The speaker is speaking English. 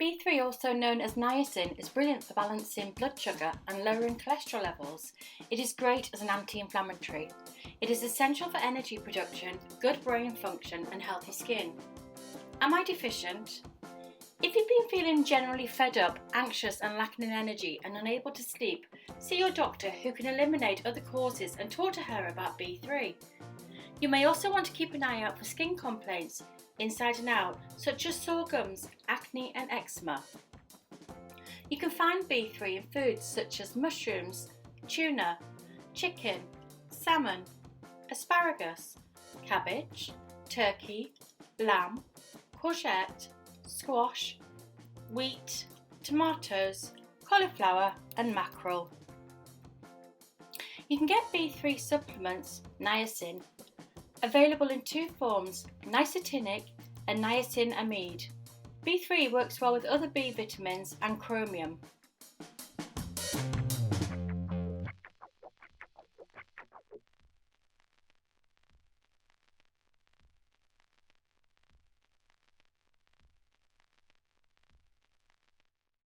B3, also known as niacin, is brilliant for balancing blood sugar and lowering cholesterol levels. It is great as an anti-inflammatory. It is essential for energy production, good brain function and healthy skin. Am I deficient? If you've been feeling generally fed up, anxious and lacking in energy and unable to sleep, see your doctor who can eliminate other causes and talk to her about B3. You may also want to keep an eye out for skin complaints, inside and out, such as sore gums, acne and eczema. You can find B3 in foods such as mushrooms, tuna, chicken, salmon, asparagus, cabbage, turkey, lamb, courgette, squash, wheat, tomatoes, cauliflower and mackerel. You can get B3 supplements, niacin, available in two forms, nicotinic and niacin amide. B3 works well with other B vitamins and chromium.